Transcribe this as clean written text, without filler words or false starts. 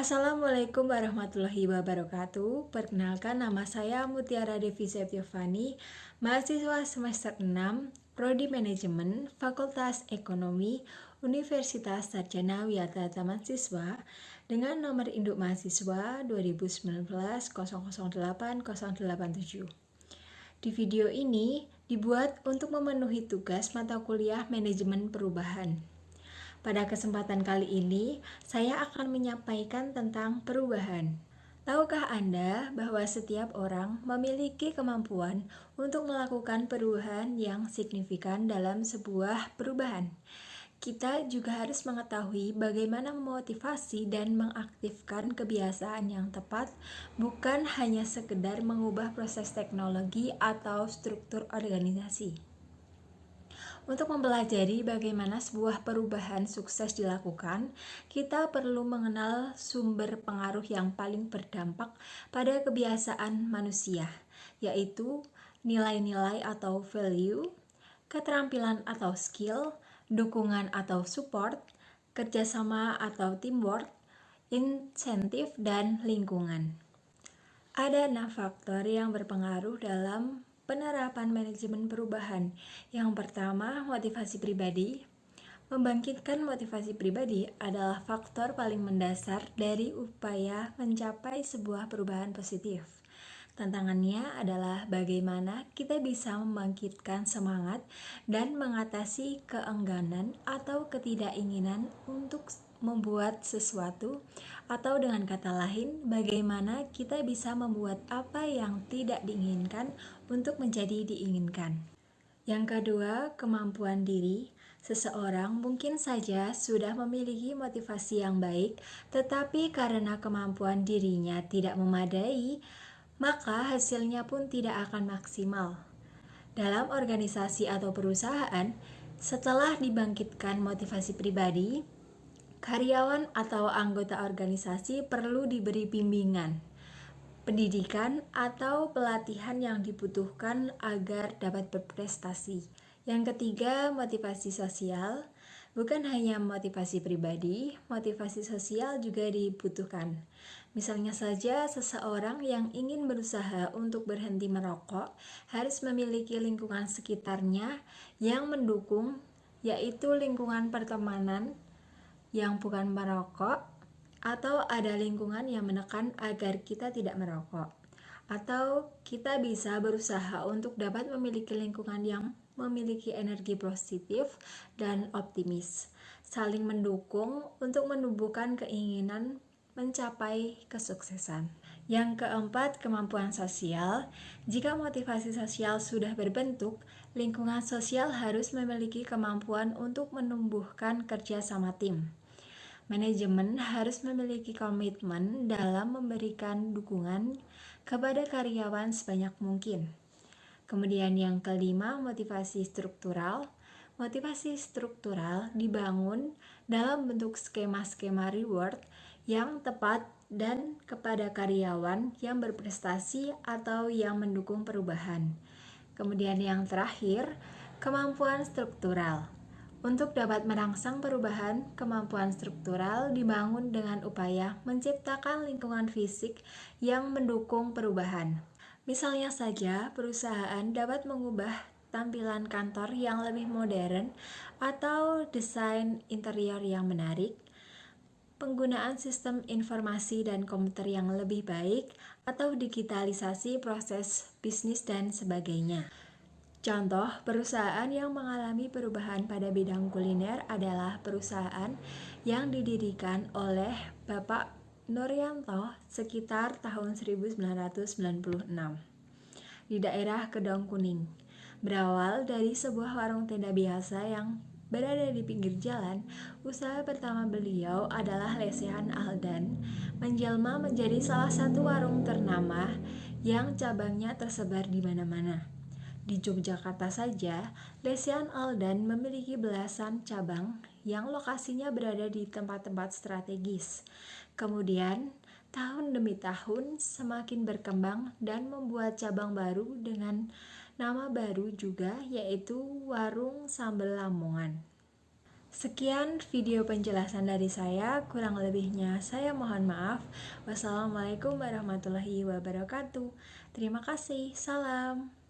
Assalamualaikum warahmatullahi wabarakatuh. Perkenalkan, nama saya Mutiara Devi Septiovani, mahasiswa semester 6, Prodi Manajemen, Fakultas Ekonomi, Universitas Sarjana Wiyata Taman Siswa, dengan nomor induk mahasiswa 2019 008087. Di video ini dibuat untuk memenuhi tugas mata kuliah Manajemen Perubahan. Pada kesempatan kali ini, saya akan menyampaikan tentang perubahan. Tahukah Anda bahwa setiap orang memiliki kemampuan untuk melakukan perubahan yang signifikan dalam sebuah perubahan? Kita juga harus mengetahui bagaimana memotivasi dan mengaktifkan kebiasaan yang tepat, bukan hanya sekedar mengubah proses teknologi atau struktur organisasi. Untuk mempelajari bagaimana sebuah perubahan sukses dilakukan, kita perlu mengenal sumber pengaruh yang paling berdampak pada kebiasaan manusia, yaitu nilai-nilai atau value, keterampilan atau skill, dukungan atau support, kerjasama atau teamwork, insentif, dan lingkungan. Ada 6 faktor yang berpengaruh dalam penerapan manajemen perubahan. Yang pertama, motivasi pribadi. Membangkitkan motivasi pribadi adalah faktor paling mendasar dari upaya mencapai sebuah perubahan positif. Tantangannya adalah bagaimana kita bisa membangkitkan semangat dan mengatasi keengganan atau ketidakinginan untuk membuat sesuatu, atau dengan kata lain, bagaimana kita bisa membuat apa yang tidak diinginkan untuk menjadi diinginkan. Yang kedua, kemampuan diri. Seseorang mungkin saja sudah memiliki motivasi yang baik, tetapi karena kemampuan dirinya tidak memadai, maka hasilnya pun tidak akan maksimal. Dalam organisasi atau perusahaan, setelah dibangkitkan motivasi pribadi, karyawan atau anggota organisasi perlu diberi bimbingan, pendidikan, atau pelatihan yang dibutuhkan agar dapat berprestasi. Yang ketiga, motivasi sosial. Bukan hanya motivasi pribadi, motivasi sosial juga dibutuhkan. Misalnya saja, seseorang yang ingin berusaha untuk berhenti merokok harus memiliki lingkungan sekitarnya yang mendukung, yaitu lingkungan pertemanan yang bukan merokok, atau ada lingkungan yang menekan agar kita tidak merokok. Atau kita bisa berusaha untuk dapat memiliki lingkungan yang memiliki energi positif dan optimis, saling mendukung untuk menumbuhkan keinginan mencapai kesuksesan. Yang keempat, kemampuan sosial. Jika motivasi sosial sudah berbentuk, lingkungan sosial harus memiliki kemampuan untuk menumbuhkan kerja sama tim. Manajemen harus memiliki komitmen dalam memberikan dukungan kepada karyawan sebanyak mungkin. Kemudian yang kelima, motivasi struktural. Motivasi struktural dibangun dalam bentuk skema-skema reward yang tepat dan kepada karyawan yang berprestasi atau yang mendukung perubahan. Kemudian yang terakhir, kemampuan struktural. Untuk dapat merangsang perubahan, kemampuan struktural dibangun dengan upaya menciptakan lingkungan fisik yang mendukung perubahan. Misalnya saja, perusahaan dapat mengubah tampilan kantor yang lebih modern atau desain interior yang menarik, penggunaan sistem informasi dan komputer yang lebih baik, atau digitalisasi proses bisnis dan sebagainya. Contoh perusahaan yang mengalami perubahan pada bidang kuliner adalah perusahaan yang didirikan oleh Bapak Nuryanto sekitar tahun 1996 di daerah Kedong Kuning. Berawal dari sebuah warung tenda biasa yang berada di pinggir jalan, usaha pertama beliau adalah Lesehan Aldan, menjelma menjadi salah satu warung ternama yang cabangnya tersebar di mana-mana. Di Yogyakarta saja, Lesehan Aldan memiliki belasan cabang yang lokasinya berada di tempat-tempat strategis. Kemudian, tahun demi tahun semakin berkembang dan membuat cabang baru dengan nama baru juga, yaitu Warung Sambal Lamongan. Sekian video penjelasan dari saya, kurang lebihnya saya mohon maaf. Wassalamualaikum warahmatullahi wabarakatuh. Terima kasih, salam.